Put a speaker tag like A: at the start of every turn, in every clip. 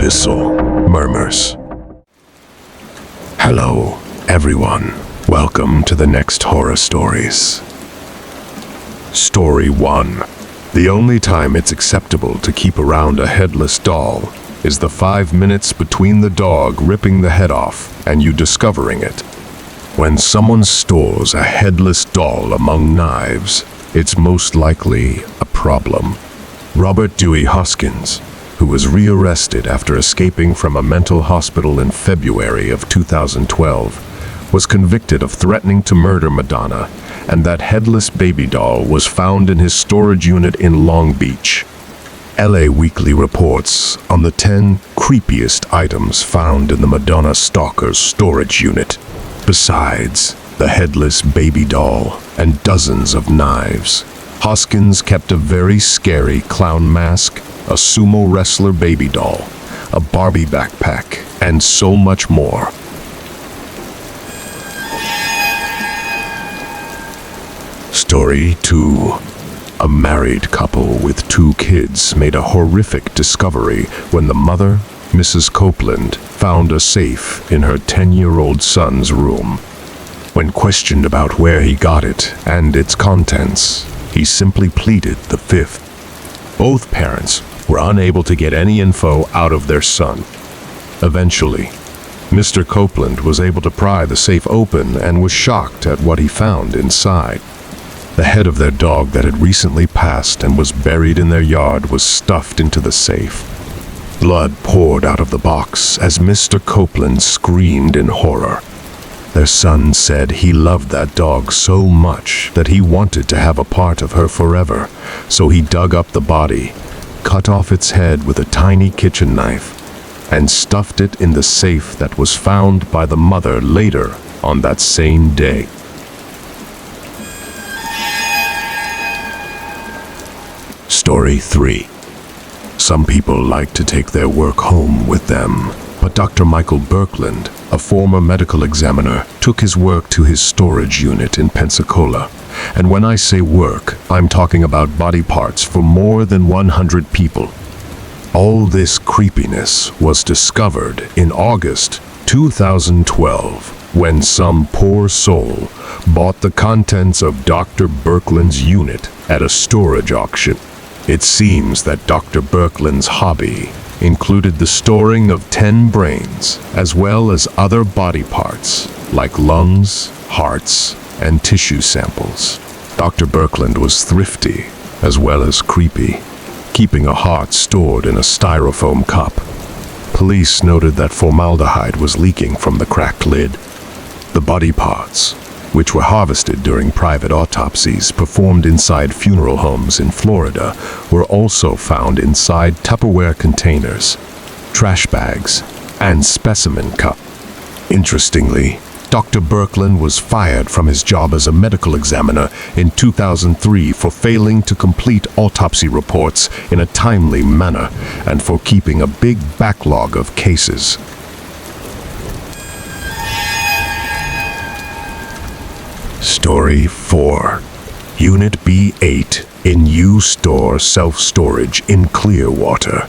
A: Abyssal Murmurs. Hello, everyone. Welcome to the next horror stories. Story 1. The only time it's acceptable to keep around a headless doll is the 5 minutes between the dog ripping the head off and you discovering it. When someone stores a headless doll among knives, it's most likely a problem. Robert Dewey Hoskins, who was rearrested after escaping from a mental hospital in February of 2012, was convicted of threatening to murder Madonna, and that headless baby doll was found in his storage unit in Long Beach. LA Weekly reports on the 10 creepiest items found in the Madonna stalker's storage unit. Besides the headless baby doll and dozens of knives, Hoskins kept a very scary clown mask, a sumo wrestler baby doll, a Barbie backpack, and so much more. Story 2. A married couple with 2 kids made a horrific discovery when the mother, Mrs. Copeland, found a safe in her 10-year-old son's room. When questioned about where he got it and its contents, he simply pleaded the fifth. Both parents were unable to get any info out of their son. Eventually, Mr. Copeland was able to pry the safe open and was shocked at what he found inside. The head of their dog that had recently passed and was buried in their yard was stuffed into the safe. Blood poured out of the box as Mr. Copeland screamed in horror. Their son said he loved that dog so much that he wanted to have a part of her forever, so he dug up the body, cut off its head with a tiny kitchen knife, and stuffed it in the safe that was found by the mother later on that same day. Story 3. Some people like to take their work home with them, but Dr. Michael Birkland, a former medical examiner, took his work to his storage unit in Pensacola. And when I say work, I'm talking about body parts for more than 100 people. All this creepiness was discovered in August 2012 when some poor soul bought the contents of Dr. Birkland's unit at a storage auction. It seems that Dr. Birkland's hobby included the storing of 10 brains, as well as other body parts, like lungs, hearts, and tissue samples. Dr. Birkland was thrifty, as well as creepy, keeping a heart stored in a styrofoam cup. Police noted that formaldehyde was leaking from the cracked lid. The body parts, which were harvested during private autopsies performed inside funeral homes in Florida, were also found inside Tupperware containers, trash bags, and specimen cups. Interestingly, Dr. Birkland was fired from his job as a medical examiner in 2003 for failing to complete autopsy reports in a timely manner and for keeping a big backlog of cases. Story 4. Unit B8 in U-Store self-storage in Clearwater,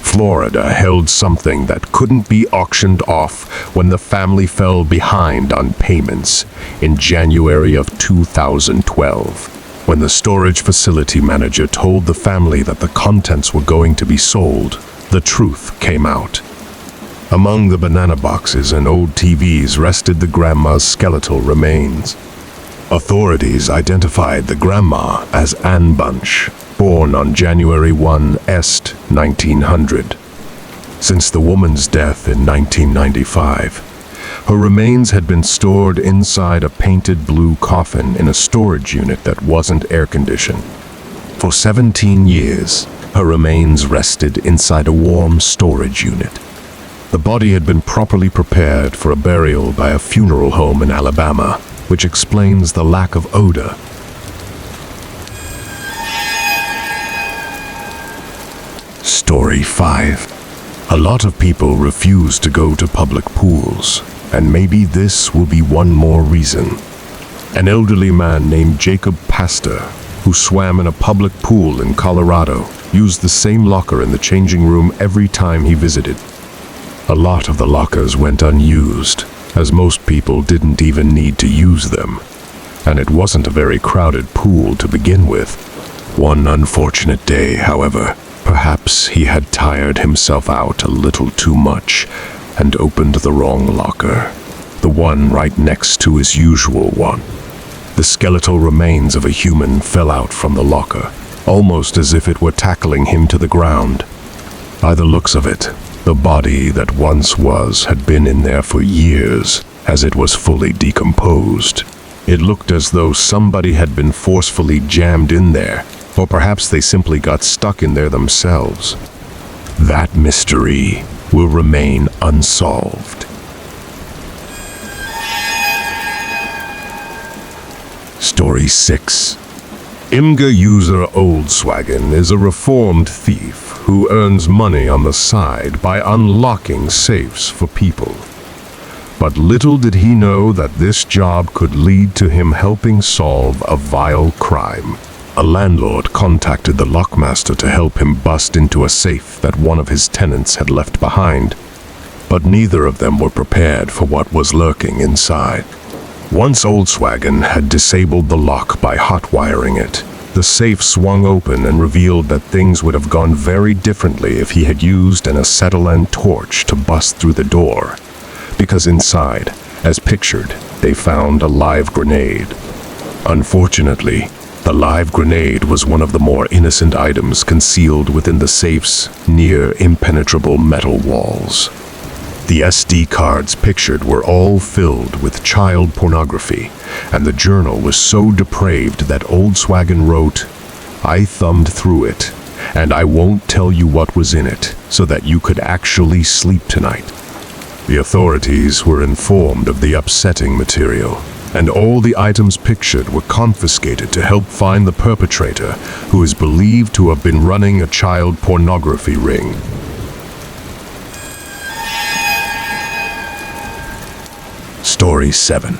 A: Florida held something that couldn't be auctioned off when the family fell behind on payments in January of 2012. When the storage facility manager told the family that the contents were going to be sold, the truth came out. Among the banana boxes and old TVs rested the grandma's skeletal remains. Authorities identified the grandma as Ann Bunch, born on January 1, 1900. Since the woman's death in 1995, her remains had been stored inside a painted blue coffin in a storage unit that wasn't air-conditioned. For 17 years, her remains rested inside a warm storage unit. The body had been properly prepared for a burial by a funeral home in Alabama, which explains the lack of odor. Story 5. A lot of people refuse to go to public pools, and maybe this will be one more reason. An elderly man named Jacob Pastor, who swam in a public pool in Colorado, used the same locker in the changing room every time he visited. A lot of the lockers went unused, as most people didn't even need to use them, and it wasn't a very crowded pool to begin with. One unfortunate day, however, perhaps he had tired himself out a little too much and opened the wrong locker, the one right next to his usual one. The skeletal remains of a human fell out from the locker, almost as if it were tackling him to the ground. By the looks of it, the body that once was had been in there for years, as it was fully decomposed. It looked as though somebody had been forcefully jammed in there, or perhaps they simply got stuck in there themselves. That mystery will remain unsolved. Story 6. Imga user Oldswagen is a reformed thief who earns money on the side by unlocking safes for people. But little did he know that this job could lead to him helping solve a vile crime. A landlord contacted the lockmaster to help him bust into a safe that one of his tenants had left behind, but neither of them were prepared for what was lurking inside. Once Oldswagen had disabled the lock by hot-wiring it, the safe swung open and revealed that things would have gone very differently if he had used an acetylene torch to bust through the door, because inside, as pictured, they found a live grenade. Unfortunately, the live grenade was one of the more innocent items concealed within the safe's near impenetrable metal walls. The SD cards pictured were all filled with child pornography, and the journal was so depraved that Oldswagen wrote, "I thumbed through it, and I won't tell you what was in it, so that you could actually sleep tonight." The authorities were informed of the upsetting material, and all the items pictured were confiscated to help find the perpetrator, who is believed to have been running a child pornography ring. Story 7.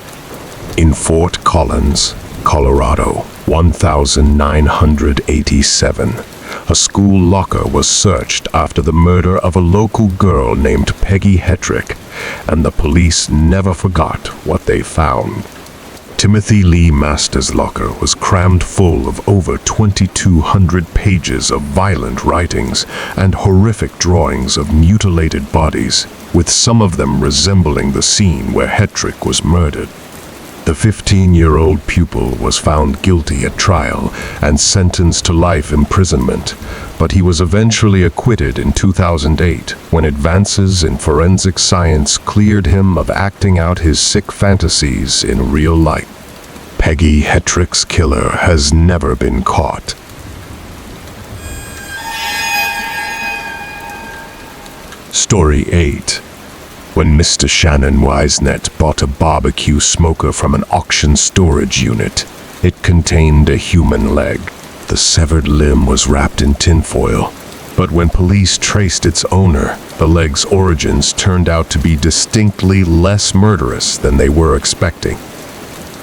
A: In Fort Collins, Colorado, 1987, a school locker was searched after the murder of a local girl named Peggy Hetrick, and the police never forgot what they found. Timothy Lee Masters' locker was crammed full of over 2,200 pages of violent writings and horrific drawings of mutilated bodies, with some of them resembling the scene where Hetrick was murdered. The 15-year-old pupil was found guilty at trial and sentenced to life imprisonment, but he was eventually acquitted in 2008 when advances in forensic science cleared him of acting out his sick fantasies in real life. Peggy Hetrick's killer has never been caught. Story 8. When Mr. Shannon Wisenet bought a barbecue smoker from an auction storage unit, it contained a human leg. The severed limb was wrapped in tinfoil, but when police traced its owner, the leg's origins turned out to be distinctly less murderous than they were expecting.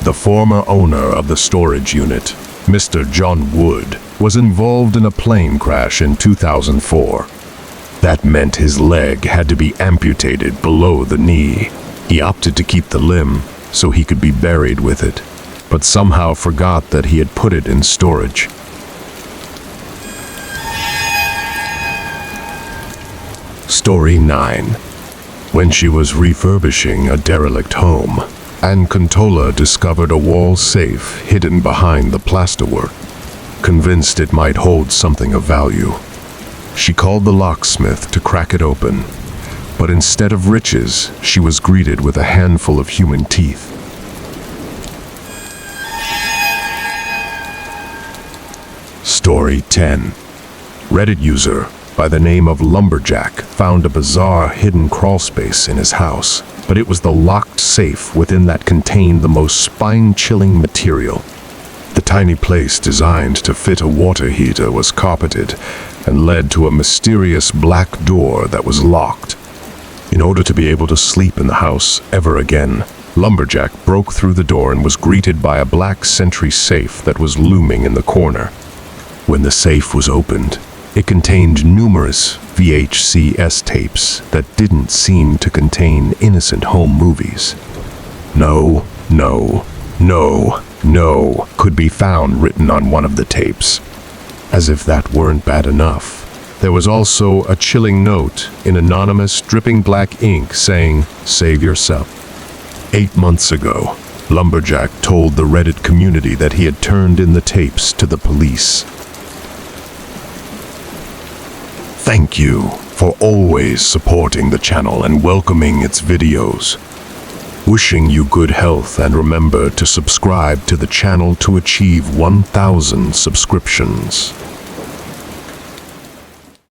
A: The former owner of the storage unit, Mr. John Wood, was involved in a plane crash in 2004. That meant his leg had to be amputated below the knee. He opted to keep the limb so he could be buried with it, but somehow forgot that he had put it in storage. Story 9. When she was refurbishing a derelict home, Ann Contola discovered a wall safe hidden behind the plasterwork. Convinced it might hold something of value, she called the locksmith to crack it open, but instead of riches, she was greeted with a handful of human teeth. Story 10. Reddit user by the name of Lumberjack found a bizarre hidden crawlspace in his house, but it was the locked safe within that contained the most spine-chilling material. The tiny place designed to fit a water heater was carpeted and led to a mysterious black door that was locked. In order to be able to sleep in the house ever again, Lumberjack broke through the door and was greeted by a black sentry safe that was looming in the corner. When the safe was opened, It contained numerous VHS tapes that didn't seem to contain innocent home movies. No, no, no, no could be found written on one of the tapes. As if that weren't bad enough, there was also a chilling note in anonymous dripping black ink saying, "Save yourself." 8 months ago, Lumberjack told the Reddit community that he had turned in the tapes to the police. Thank you for always supporting the channel and welcoming its videos. Wishing you good health, and remember to subscribe to the channel to achieve 1,000 subscriptions.